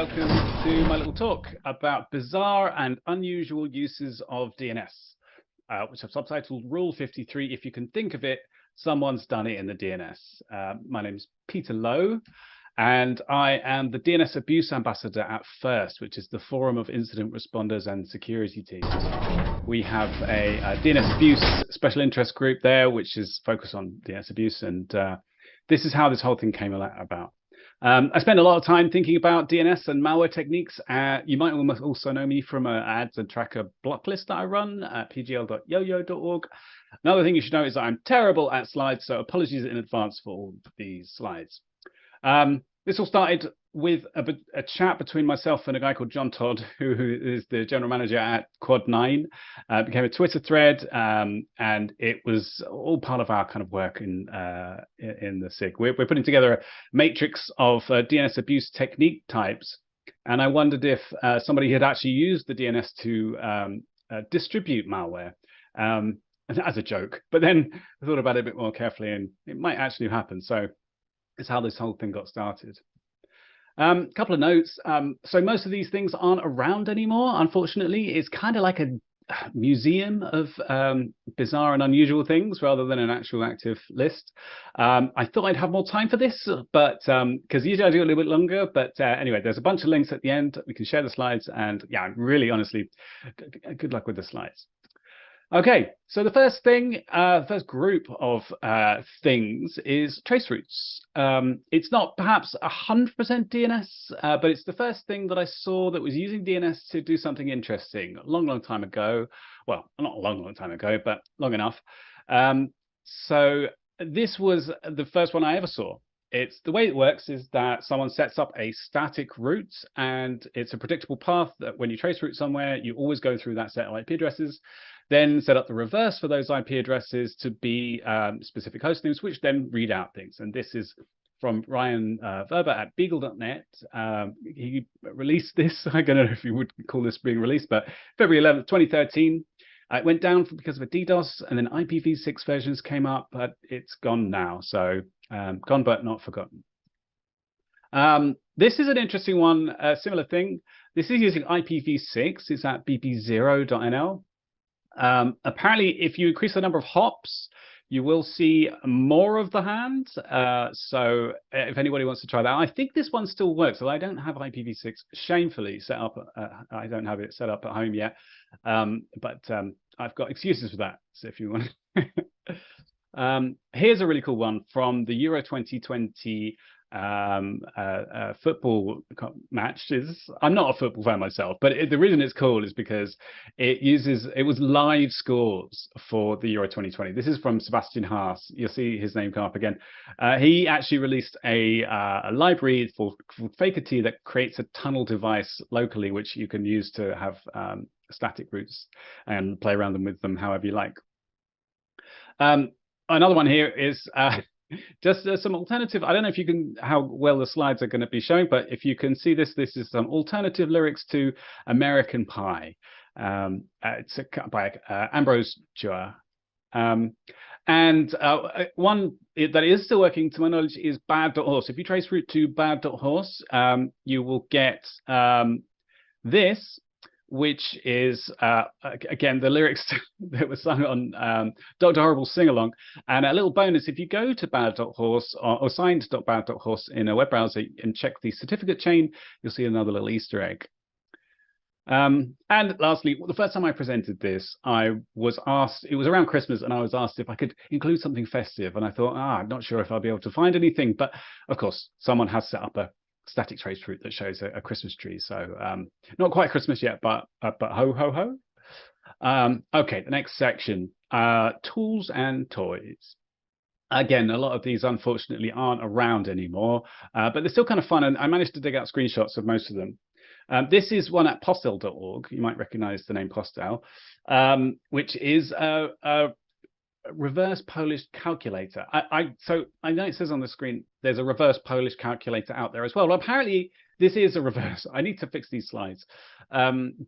welcome to my little talk about bizarre and unusual uses of DNS, which I've subtitled Rule 53. If you can think of it, someone's done it in the DNS. My name's Peter Lowe, and I am the DNS abuse ambassador at FIRST, which is the Forum of Incident Responders and Security Teams. We have a DNS abuse special interest group there, which is focused on DNS abuse, and this is how this whole thing came about. I spend a lot of time thinking about DNS and malware techniques. You might also know me from an ads and tracker block list that I run at pgl.yoyo.org. Another thing you should know is that I'm terrible at slides, so apologies in advance for all these slides. This all started with a chat between myself and a guy called John Todd, who is the general manager at Quad9. It became a Twitter thread, and it was all part of our kind of work in the SIG. We're putting together a matrix of DNS abuse technique types, and I wondered if somebody had actually used the DNS to distribute malware as a joke. But then I thought about it a bit more carefully, and it might actually happen. So it's how this whole thing got started. Couple of notes. So most of these things aren't around anymore, unfortunately. It's kind of like a museum of bizarre and unusual things rather than an actual active list. I thought I'd have more time for this, but because usually I do a little bit longer. But anyway, there's a bunch of links at the end. We can share the slides, and yeah, really, honestly, good luck with the slides. Okay, so the first thing, first group of things is traceroutes. It's not perhaps 100% DNS, but it's the first thing that I saw that was using DNS to do something interesting a long, long time ago. Well, not a long, long time ago, but long enough. So this was the first one I ever saw. It's the way it works is that someone sets up a static route, and it's a predictable path that when you trace route somewhere, you always go through that set of IP addresses, then set up the reverse for those IP addresses to be specific host names, which then read out things. And this is from Ryan Verber at beagle.net. He released this. I don't know if you would call this being released, but February 11th, 2013. It went down because of a DDoS, and then IPv6 versions came up, but it's gone now. So gone but not forgotten. This is an interesting one, a similar thing. This is using IPv6. It's at bp0.nl. Apparently, if you increase the number of hops, you will see more of the hand. So if anybody wants to try that, I think this one still works. So I don't have IPv6 shamefully set up. I don't have it set up at home yet, but I've got excuses for that. So if you want, here's a really cool one from the Euro 2020 football matches. I'm not a football fan myself, but the reason it's cool is because it was live scores for the Euro 2020. This is from Sebastian Haas. You'll see his name come up again. He actually released a library called Fakeity that creates a tunnel device locally, which you can use to have static routes and play around with them however you like. Another one here is just some alternative. I don't know if you can, how well the slides are going to be showing, but if you can see this, this is some alternative lyrics to American Pie. It's by Ambrose Chua. And one that is still working, to my knowledge, is bad.horse. If you trace route to bad.horse, you will get this, which is, again, the lyrics that were sung on Dr. Horrible Sing-Along. And a little bonus, if you go to bad.horse or signed.bad.horse in a web browser and check the certificate chain, you'll see another little Easter egg. And lastly, the first time I presented this, I was asked, it was around Christmas, and I was asked if I could include something festive. And I thought, I'm not sure if I'll be able to find anything. But of course, someone has set up a static trace route that shows a Christmas tree. So not quite Christmas yet, but ho, ho, ho. Okay, the next section, tools and toys. Again, a lot of these, unfortunately, aren't around anymore, but they're still kind of fun. And I managed to dig out screenshots of most of them. This is one at postel.org. You might recognize the name Postel, which is a reverse Polish calculator. So I know it says on the screen there's a reverse Polish calculator out there as well. Well, apparently this is a reverse. I need to fix these slides.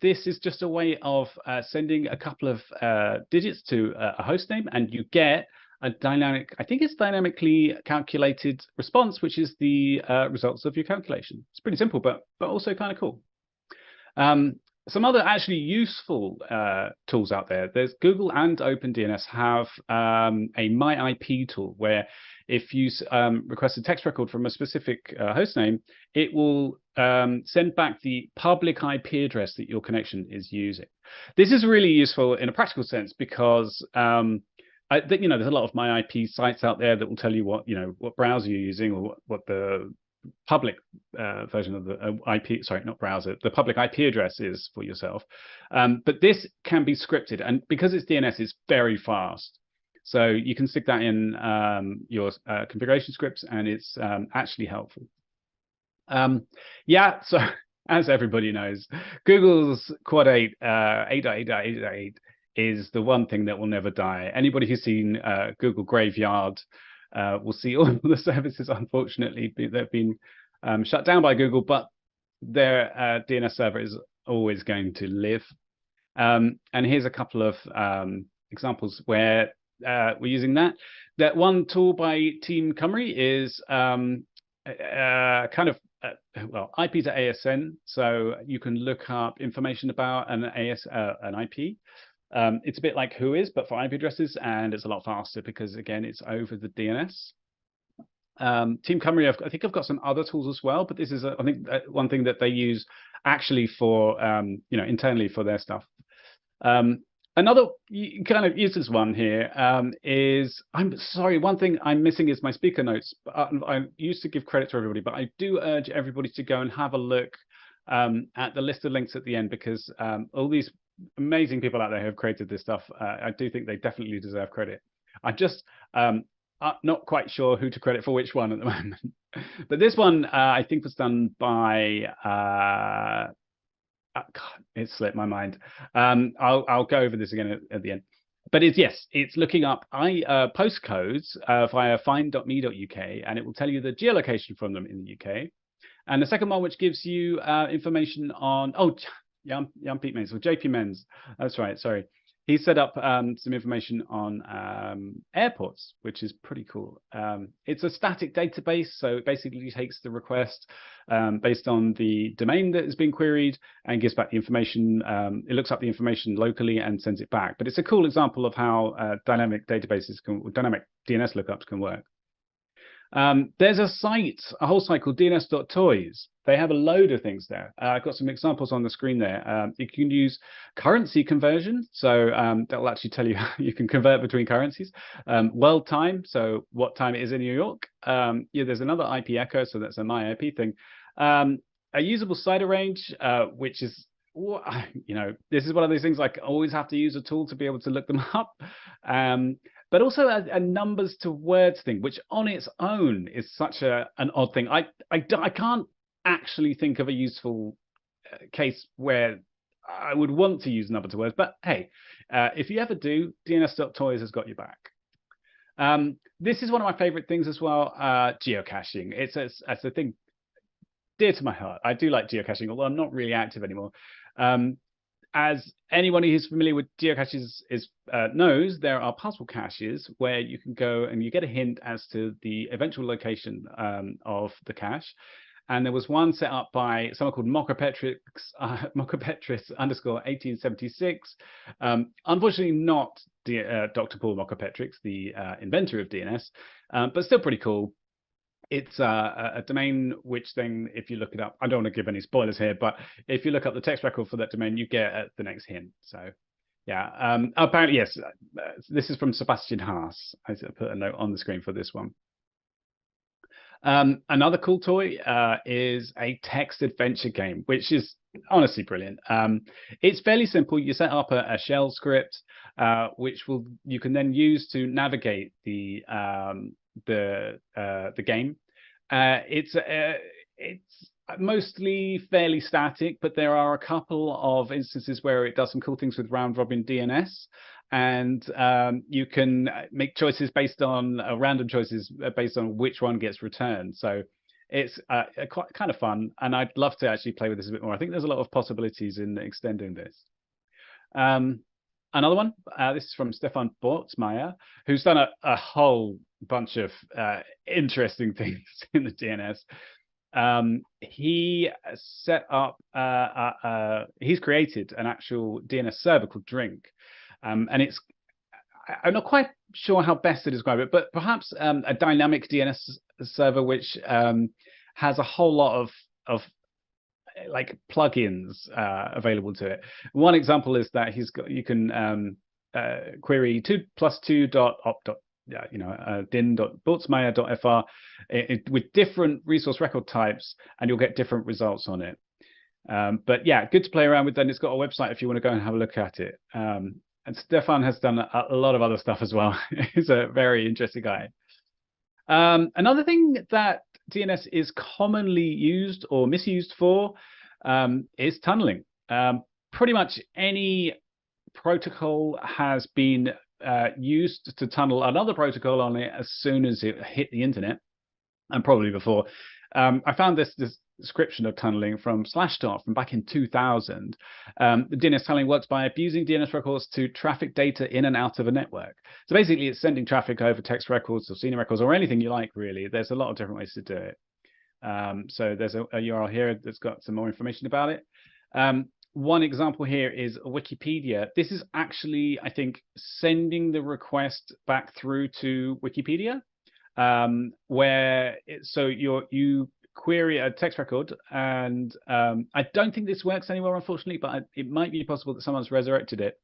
This is just a way of sending a couple of digits to a host name, and you get a dynamic, I think it's dynamically calculated response, which is the results of your calculation. It's pretty simple, but also kind of cool. Some other actually useful tools out there. There's Google and OpenDNS have a MyIP tool where if you request a text record from a specific host name, it will send back the public IP address that your connection is using. This is really useful in a practical sense because there's a lot of MyIP sites out there that will tell you what browser you're using or what the public version of the IP, sorry, not browser, the public IP address is for yourself. But this can be scripted, and because it's DNS, it's very fast. So you can stick that in your configuration scripts, and it's actually helpful. Yeah, so as everybody knows, Google's Quad 8, 8.8.8.8 is the one thing that will never die. Anybody who's seen Google Graveyard will see all the services, unfortunately, they've been shut down by Google, but their DNS server is always going to live. And here's a couple of examples where we're using that. That one tool by Team Cymru is well, IP to ASN, so you can look up information about an IP. It's a bit like Whois, but for IP addresses, and it's a lot faster because, again, it's over the DNS. Team Cymru, I think I've got some other tools as well, but this is, I think, one thing that they use actually for, internally for their stuff. Another kind of useless one here is, I'm sorry, one thing I'm missing is my speaker notes. I used to give credit to everybody, but I do urge everybody to go and have a look at the list of links at the end, because all these amazing people out there who have created this stuff, I do think they definitely deserve credit. I just not quite sure who to credit for which one at the moment. But this one I think was done by God, it slipped my mind. I'll go over this again at the end. But it's looking up postcodes via find.me.uk, and it will tell you the geolocation from them in the UK. And the second one, which gives you information on Jan Piet Mens, or JP Mens. That's right. Sorry. He set up some information on airports, which is pretty cool. It's a static database, so it basically takes the request based on the domain that has been queried and gives back the information. It looks up the information locally and sends it back. But it's a cool example of how dynamic DNS lookups can work. There's a whole site called DNS.toys. They have a load of things there. I've got some examples on the screen there. You can use currency conversion, so that will actually tell you how you can convert between currencies. World time, so what time it is in New York. There's another IP echo, so that's a MyIP thing. A usable CIDR range, which is, this is one of those things like I always have to use a tool to be able to look them up. But also a numbers to words thing, which on its own is such an odd thing. I can't actually think of a useful case where I would want to use number to words. But hey, if you ever do, DNS.toys has got your back. This is one of my favorite things as well, geocaching. It's a thing dear to my heart. I do like geocaching, although I'm not really active anymore. As anyone who's familiar with geocaches knows, there are puzzle caches where you can go and you get a hint as to the eventual location of the cache. And there was one set up by someone called Mocopetris _1876. Unfortunately, not Dr. Paul Mocopetris, the inventor of DNS, but still pretty cool. It's a domain which then, if you look it up, I don't want to give any spoilers here, but if you look up the text record for that domain, you get the next hint. So yeah, apparently, yes, this is from Sebastian Haas. I put a note on the screen for this one. Another cool toy is a text adventure game, which is honestly brilliant. It's fairly simple. You set up a shell script, which you can then use to navigate the game. It's mostly fairly static, but there are a couple of instances where it does some cool things with round robin DNS. And you can make choices based on random choices based on which one gets returned. So it's quite kind of fun, and I'd love to actually play with this a bit more. I think there's a lot of possibilities in extending this. another one. This is from Stefan Bortsmeier, who's done a whole bunch of interesting things in the DNS. He set up, he's created an actual DNS server called Drink. And I'm not quite sure how best to describe it, but perhaps a dynamic DNS server which has a whole lot of like plugins available to it. One example is that you can query 2+2.op. din.bortsmeier.fr with different resource record types, and you'll get different results on it. But yeah, good to play around with. Then it's got a website if you want to go and have a look at it. And Stefan has done a lot of other stuff as well. He's a very interesting guy. Another thing that DNS is commonly used or misused for is tunneling. Pretty much any protocol has been used to tunnel another protocol on it as soon as it hit the internet, and probably before. I found this description of tunneling from Slashdot from back in 2000. The DNS tunneling works by abusing DNS records to traffic data in and out of a network. So basically, it's sending traffic over text records or senior records or anything you like, really. There's a lot of different ways to do it. So there's a URL here that's got some more information about it. One example here is Wikipedia. This is actually, I think, sending the request back through to Wikipedia, you query a text record, and I don't think this works anymore, unfortunately, but it might be possible that someone's resurrected it.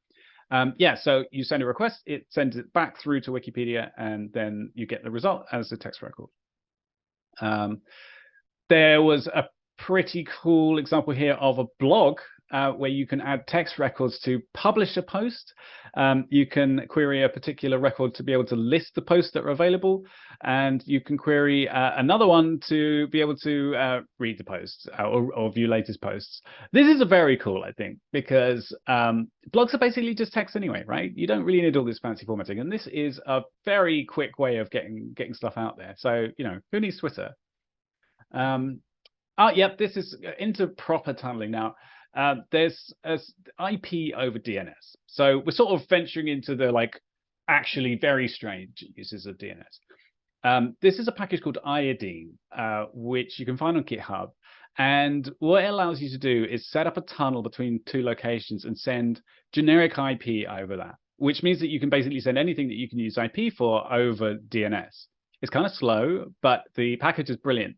So you send a request, it sends it back through to Wikipedia, and then you get the result as a text record. There was a pretty cool example here of a blog where you can add text records to publish a post. You can query a particular record to be able to list the posts that are available, and you can query another one to be able to read the posts or view latest posts. This is a very cool, I think, because blogs are basically just text anyway, right? You don't really need all this fancy formatting, and this is a very quick way of getting stuff out there. So, who needs Twitter? Yep, this is into proper tunneling now. There's IP over DNS. So we're sort of venturing into the actually very strange uses of DNS. This is a package called Iodine, which you can find on GitHub. And what it allows you to do is set up a tunnel between two locations and send generic IP over that, which means that you can basically send anything that you can use IP for over DNS. It's kind of slow, but the package is brilliant.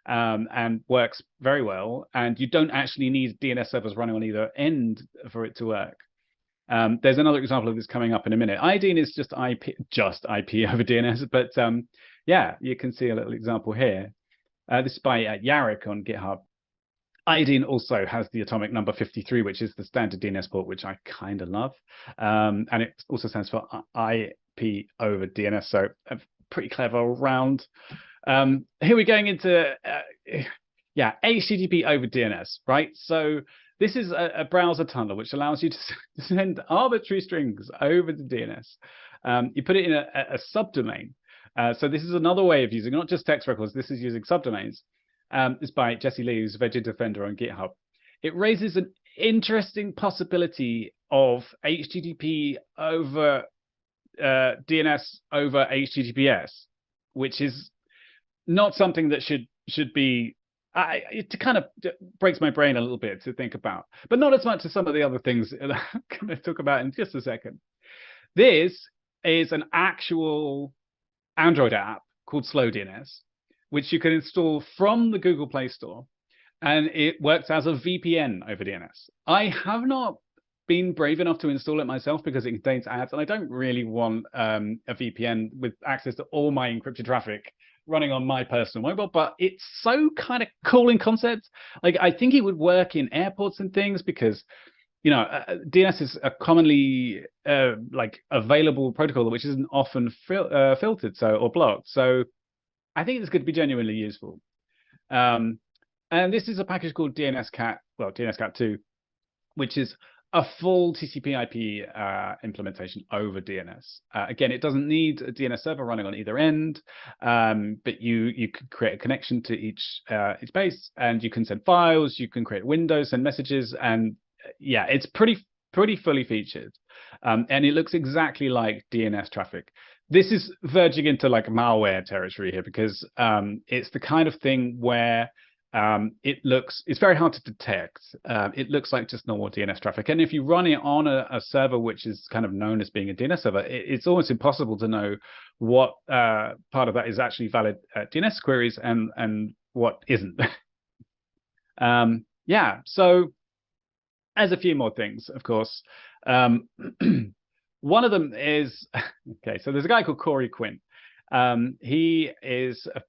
And works very well, and you don't actually need DNS servers running on either end for it to work. There's another example of this coming up in a minute. Iodine is just IP over DNS, but yeah, you can see a little example here. This is by Yarrick on GitHub. Iodine also has the atomic number 53, which is the standard DNS port, which I kind of love, and it also stands for IP over DNS, so a pretty clever round. Here we're going into HTTP over DNS, right? So this is a browser tunnel which allows you to send arbitrary strings over the DNS. You put it in a subdomain. So this is another way of using not just text records. This is using subdomains. It's by Jesse Lee, who's a Veggie Defender on GitHub. It raises an interesting possibility of HTTP over DNS over HTTPS, which is not something that should be. It kind of breaks my brain a little bit to think about, but not as much as some of the other things that I'm going to talk about in just a second. This is an actual Android app called Slow DNS, which you can install from the Google Play Store, and it works as a VPN over DNS. I have not been brave enough to install it myself because it contains ads, and I don't really want a VPN with access to all my encrypted traffic running on my personal mobile, but it's so kind of cool in concept. I think it would work in airports and things because, DNS is a commonly available protocol which isn't often filtered or blocked. So I think it's going to be genuinely useful. And this is a package called DNSCat 2, which is a full TCP/IP implementation over DNS. Again, it doesn't need a DNS server running on either end, but you can create a connection to each base, and you can send files, you can create windows, send messages, and yeah, it's pretty fully featured. and it looks exactly like DNS traffic. This is verging into like malware territory here because it's the kind of thing where it's very hard to detect. It looks like just normal DNS traffic. And if you run it on a server which is kind of known as being a DNS server, it's almost impossible to know what part of that is actually valid DNS queries and what isn't. Yeah, so there's a few more things, of course. One of them is, okay, so there's a guy called Corey Quinn. He is a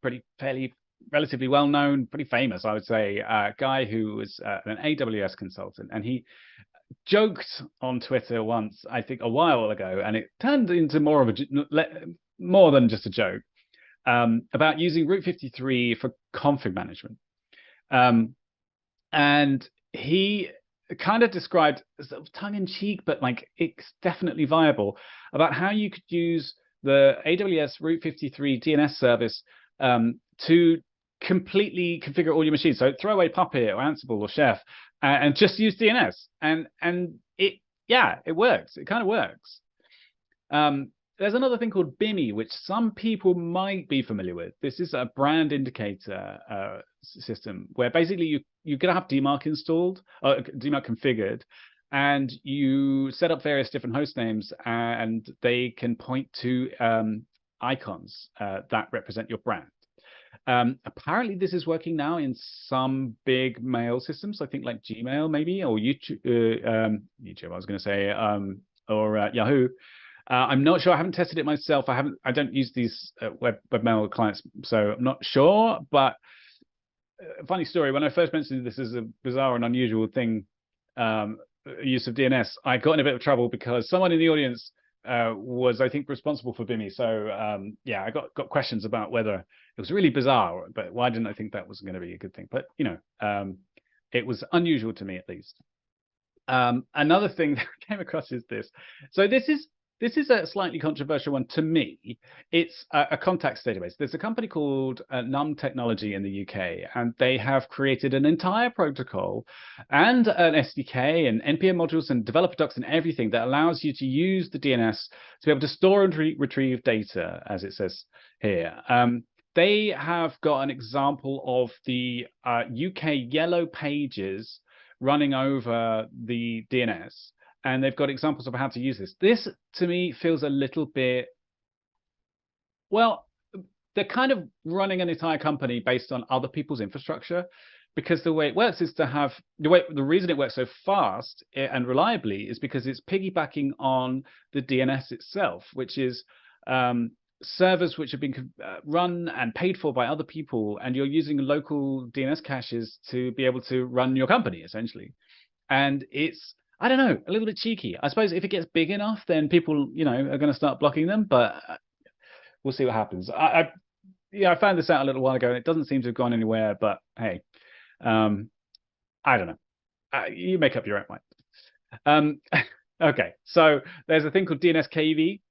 relatively well-known, pretty famous, I would say, guy who was an AWS consultant. And he joked on Twitter once, I think a while ago, and it turned into more than just a joke, about using Route 53 for config management. And he kind of described, sort of tongue-in-cheek, but like it's definitely viable, about how you could use the AWS Route 53 DNS service to completely configure all your machines. So throw away Puppet or Ansible or Chef and just use DNS. And it works. It kind of works. There's another thing called BIMI, which some people might be familiar with. This is a brand indicator system where basically you're going to have DMARC installed, DMARC configured, and you set up various different host names, and they can point to icons that represent your brand. Apparently, this is working now in some big mail systems. I think like Gmail, maybe, or YouTube. YouTube, I was going to say, or Yahoo. I'm not sure. I haven't tested it myself. I don't use these webmail clients, so I'm not sure. But funny story. When I first mentioned this as a bizarre and unusual thing, use of DNS, I got in a bit of trouble because someone in the audience was, I think, responsible for BIMI. So yeah, I got questions about whether it was really bizarre, but why didn't I think that was going to be a good thing? But you know, it was unusual to me at least. Another thing that I came across is this. So this is a slightly controversial one to me. It's a contacts database. There's a company called Num Technology in the UK, and they have created an entire protocol and an SDK and NPM modules and developer docs and everything that allows you to use the DNS to be able to store and retrieve data, as it says here. They have got an example of the UK yellow pages running over the DNS. And they've got examples of how to use this. This, to me, feels a little bit, well, they're kind of running an entire company based on other people's infrastructure, because the way it works is to have, the reason it works so fast and reliably is because it's piggybacking on the DNS itself, which is servers which have been run and paid for by other people, and you're using local DNS caches to be able to run your company, essentially. And it's, I don't know, a little bit cheeky. I suppose if it gets big enough, then people, you know, are going to start blocking them. But we'll see what happens. I found this out a little while ago, and it doesn't seem to have gone anywhere. But hey, I don't know. You make up your own mind. Okay, so there's a thing called DNS KV.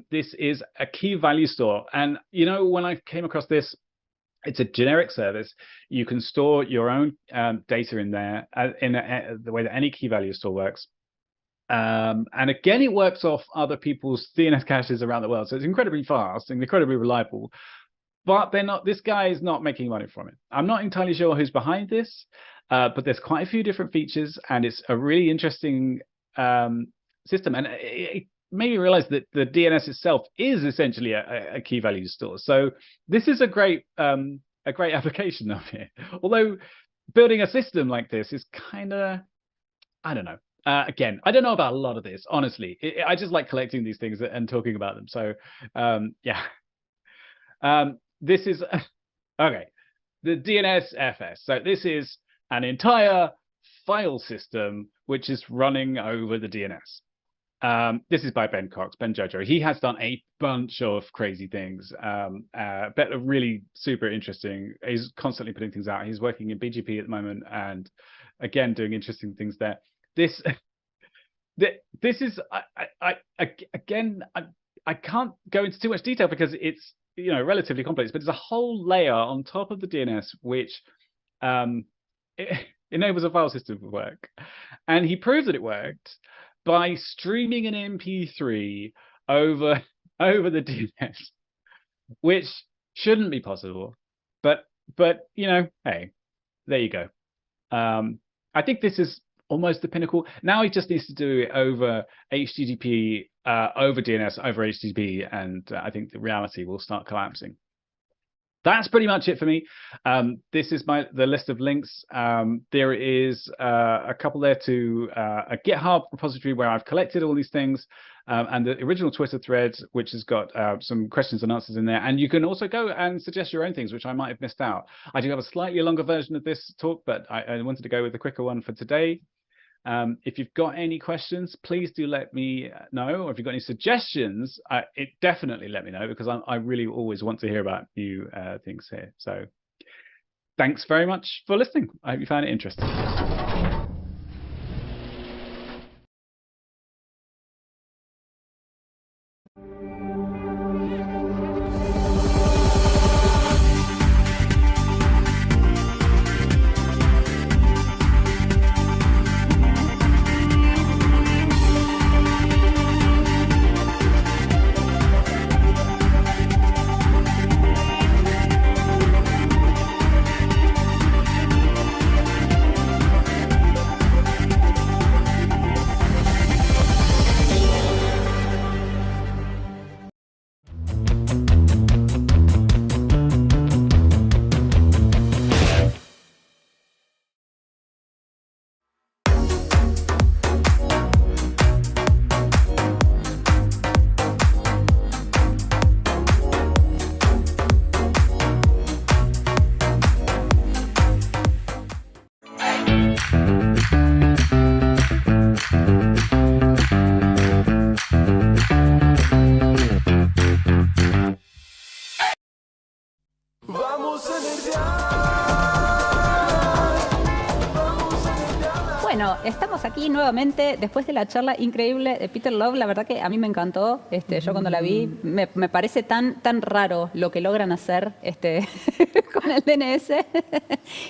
This is a key value store, and you know, when I came across this, it's a generic service. You can store your own data in there in the way that any key value store works. And again, it works off other people's DNS caches around the world. So it's incredibly fast and incredibly reliable. But they're not. This guy is not making money from it. I'm not entirely sure who's behind this, but there's quite a few different features, and it's a really interesting system. And it made me realize that the DNS itself is essentially a key value store. So this is a great application of it. Although building a system like this is kind of, I don't know. Again, I don't know about a lot of this, honestly. I just like collecting these things and talking about them. So yeah. This is, okay, the DNSFS. So this is an entire file system which is running over the DNS. This is by Ben Cox, Ben Jojo. He has done a bunch of crazy things, but really super interesting. He's constantly putting things out. He's working in BGP at the moment, and again doing interesting things there. This is I can't go into too much detail because it's, you know, relatively complex, but it's a whole layer on top of the DNS which it enables a file system to work. And he proved that it worked by streaming an MP3 over the DNS, which shouldn't be possible. But you know, hey, there you go. I think this is almost the pinnacle. Now he just needs to do it over HTTP, over DNS, over HTTP, and I think the reality will start collapsing. That's pretty much it for me. This is the list of links. There is a couple there to a GitHub repository where I've collected all these things, and the original Twitter thread, which has got some questions and answers in there. And you can also go and suggest your own things, which I might have missed out. I do have a slightly longer version of this talk, but I wanted to go with the quicker one for today. If you've got any questions, please do let me know, or if you've got any suggestions, definitely let me know, because I really always want to hear about new things here. So thanks very much for listening. I hope you found it interesting. Bueno, estamos aquí nuevamente después de la charla increíble de Peter Lowe. La verdad que a mí me encantó. Yo cuando la vi me parece tan raro lo que logran hacer con el DNS.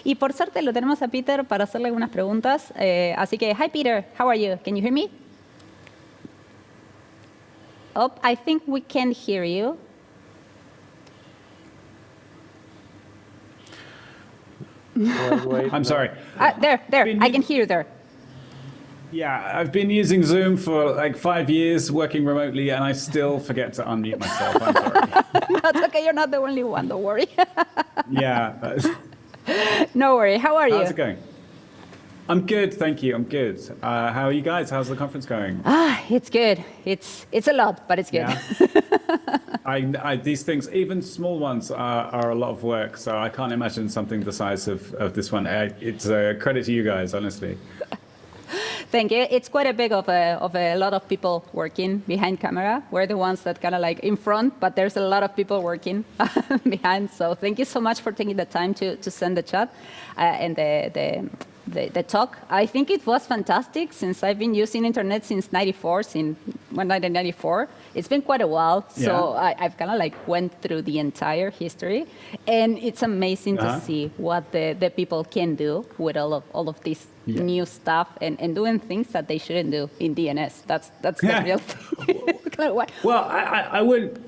Y por suerte lo tenemos a Peter para hacerle algunas preguntas. Así que, hi Peter, how are you? Can you hear me? Oh, I think we can hear you. Wait, I'm sorry. There, I can hear you there. Yeah, I've been using Zoom for like 5 years, working remotely, and I still forget to unmute myself. I'm sorry. That's okay, you're not the only one, don't worry. Yeah. No worry, how are you? How's it going? I'm good, thank you, I'm good. How are you guys? How's the conference going? It's good. It's a lot, but it's good. Yeah. These things, even small ones, are a lot of work, so I can't imagine something the size of this one. It's a credit to you guys, honestly. Thank you. It's quite a big of a lot of people working behind camera. We're the ones that kind of like in front, but there's a lot of people working behind. So thank you so much for taking the time to send the chat and the talk. I think it was fantastic since I've been using internet since 1994. It's been quite a while, so yeah. I've kind of like went through the entire history, and it's amazing to see what the people can do with all of this new stuff and doing things that they shouldn't do in DNS. That's the real thing. Well, I would.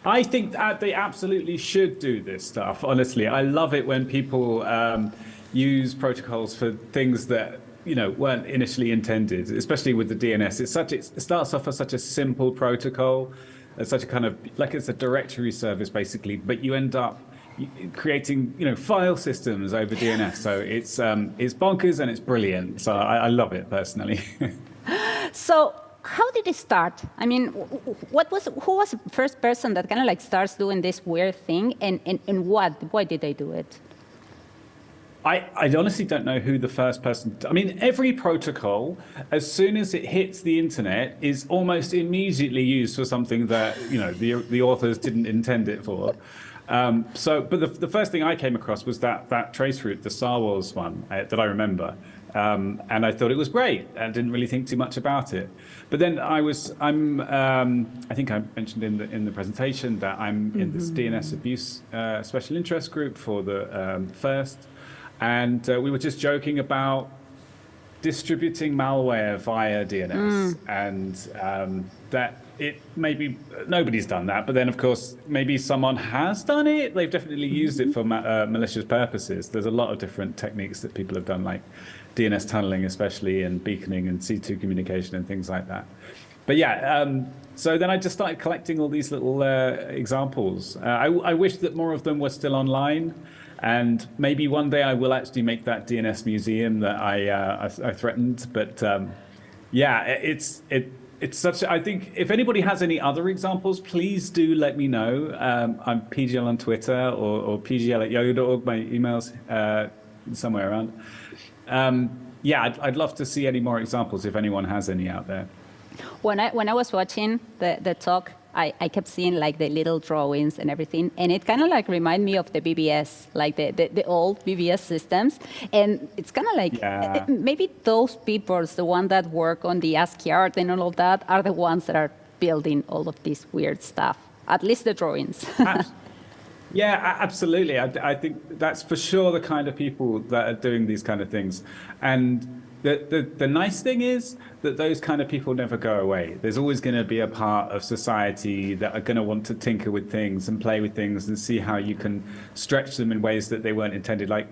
I think that they absolutely should do this stuff. Honestly, I love it when people use protocols for things that weren't initially intended, especially with the DNS. It starts off as such a simple protocol, as such a kind of like it's a directory service basically, but you end up creating file systems over DNS. So it's bonkers and it's brilliant. So I love it personally. So how did it start? I mean, who was the first person that kind of like starts doing this weird thing, and why did they do it? I honestly don't know who the first person. I mean, every protocol, as soon as it hits the internet, is almost immediately used for something that the authors didn't intend it for. But the first thing I came across was that traceroute, the Star Wars one that I remember, and I thought it was great. And didn't really think too much about it. But then I think I mentioned in the presentation that I'm in this DNS abuse special interest group for the FIRST. And we were just joking about distributing malware via DNS, and that it maybe nobody's done that, but then of course maybe someone has done it. They've definitely used it for malicious purposes. There's a lot of different techniques that people have done, like DNS tunneling especially, and beaconing and C2 communication and things like that. But yeah, so then I just started collecting all these little examples. I wish that more of them were still online. And maybe one day I will actually make that DNS museum that I threatened. But yeah, it's such. I think if anybody has any other examples, please do let me know. I'm PGL on Twitter or pgl@yoyo.org. My email's somewhere around. Yeah, I'd love to see any more examples if anyone has any out there. When I was watching the talk, I kept seeing like the little drawings and everything, and it kind of like remind me of the BBS, like the old BBS systems. And it's kind of like maybe those people, the ones that work on the ASCII art and all of that, are the ones that are building all of this weird stuff, at least the drawings. Yeah, absolutely. I think that's for sure the kind of people that are doing these kind of things. And the nice thing is that those kind of people never go away. There's always going to be a part of society that are going to want to tinker with things and play with things and see how you can stretch them in ways that they weren't intended. Like,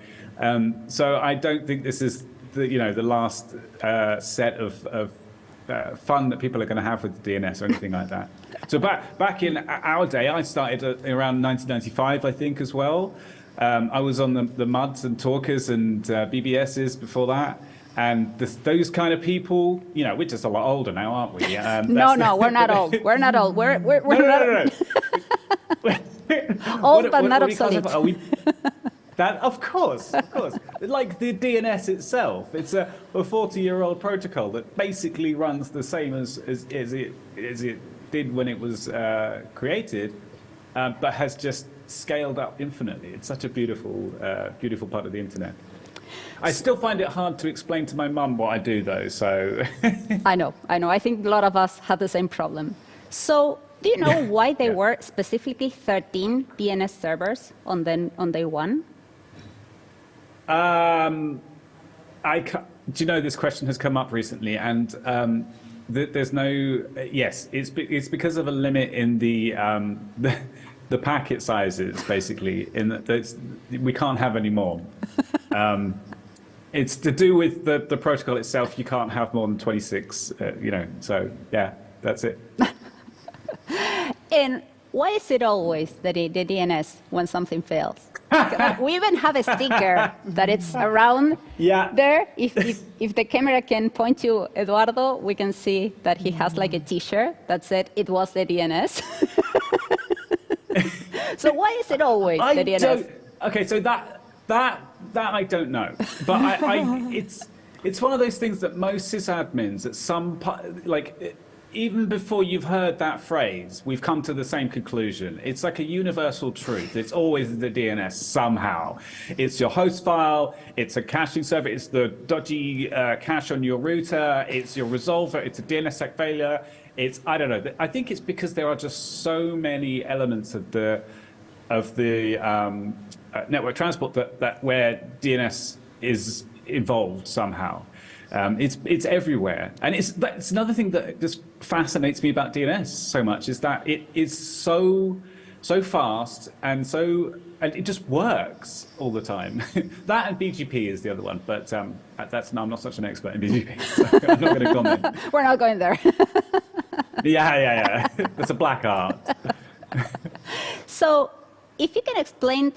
so I don't think this is the last set of fun that people are going to have with the DNS or anything like that. So back in our day, I started around 1995, I think, as well. I was on the MUDs and Talkers and BBSs before that. And those kind of people, we're just a lot older now, aren't we? No, we're not old. We're not old. We're no. Old but not obsolete. Of course. Like the DNS itself, it's a 40-year-old protocol that basically runs the same as it did when it was created, but has just scaled up infinitely. It's such a beautiful part of the internet. I still find it hard to explain to my mum what I do, though. So I know. I think a lot of us had the same problem. So do you know why there were specifically 13 DNS servers on day one? Do you know this question has come up recently, and there's no. Yes, it's because of a limit in the packet sizes, basically. In that we can't have any more. It's to do with the protocol itself. You can't have more than 26. So yeah, that's it. And why is it always that the DNS when something fails? We even have a sticker that it's around there. If the camera can point to Eduardo, we can see that he has like a T-shirt that said it was the DNS. So why is it always the DNS? Okay, so that I don't know, but it's one of those things that most sysadmins at some even before you've heard that phrase, we've come to the same conclusion. It's like a universal truth. It's always the DNS somehow. It's your host file. It's a caching server. It's the dodgy cache on your router. It's your resolver. It's a DNSSEC failure. I don't know. I think it's because there are just so many elements of the network transport that where DNS is involved somehow. It's everywhere, and it's another thing that just fascinates me about DNS so much is that it is so fast and it just works all the time. That and BGP is the other one, but I'm not such an expert in BGP, so I'm not going to comment. We're not going there. Yeah. That's a black art. So, if you can explain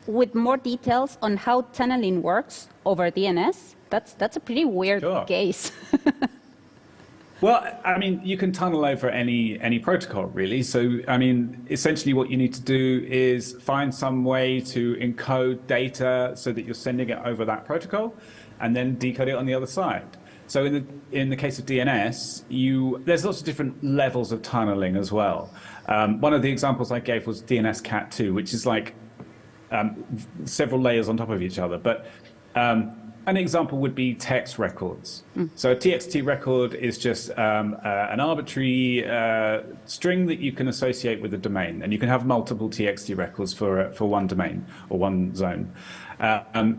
with more details on how tunneling works over DNS. That's a pretty weird case. Well, I mean, you can tunnel over any protocol, really. So, I mean, essentially what you need to do is find some way to encode data so that you're sending it over that protocol and then decode it on the other side. So in the case of DNS, there's lots of different levels of tunneling as well. One of the examples I gave was DNS Cat2, which is like several layers on top of each other. But an example would be text records. So a TXT record is just an arbitrary string that you can associate with a domain, and you can have multiple TXT records for one domain or one zone.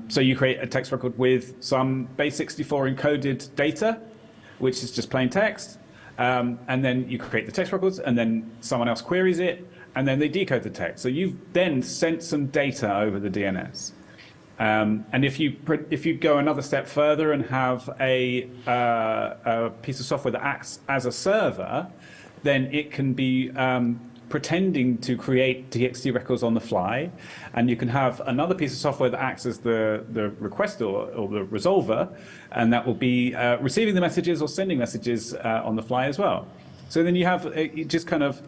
So you create a text record with some base64 encoded data, which is just plain text. And then you create the text records, and then someone else queries it, and then they decode the text. So you've then sent some data over the DNS. And if you go another step further and have a piece of software that acts as a server, then it can be pretending to create TXT records on the fly, and you can have another piece of software that acts as the requester or the resolver, and that will be receiving the messages or sending messages on the fly as well. So then you have you just kind of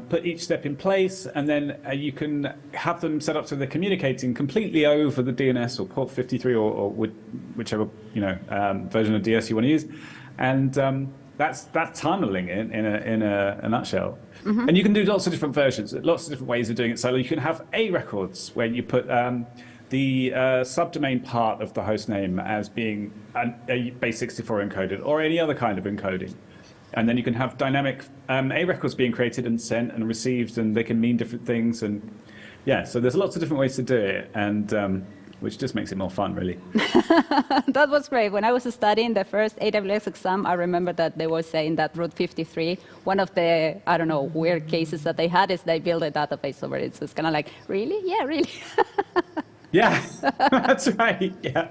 put each step in place, and then you can have them set up so they're communicating completely over the DNS or port 53 or whichever version of DS you want to use, and that's tunneling in a nutshell. And you can do lots of different versions, lots of different ways of doing it. So you can have A records where you put the subdomain part of the host name as being a base64 encoded or any other kind of encoding. And then you can have dynamic A records being created and sent and received, and they can mean different things. And yeah, so there's lots of different ways to do it, and which just makes it more fun, really. That was great. When I was studying the first AWS exam, I remember that they were saying that Route 53, one of the, I don't know, weird cases that they had is they built a database over it. So it's kind of like, really? Yeah, really? Yeah, that's right, yeah.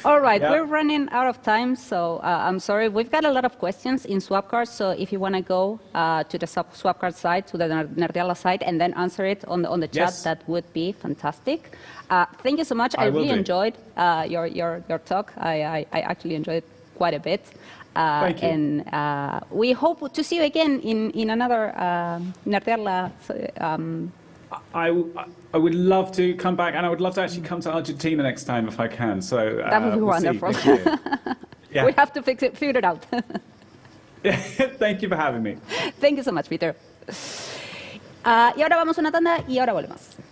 All right, we're running out of time, so I'm sorry. We've got a lot of questions in Swapcard, so if you want to go to the Swapcard site, to the Nerdearla site, and then answer it on the chat, that would be fantastic. Thank you so much. I really enjoyed your talk. I actually enjoyed it quite a bit. Thank you. And we hope to see you again in another Nerdearla. I would love to come back, and I would love to actually come to Argentina next time if I can. So that would be wonderful. Yeah. We have to figure it out. Thank you for having me. Thank you so much, Peter. Y ahora vamos a una tanda y ahora volvemos.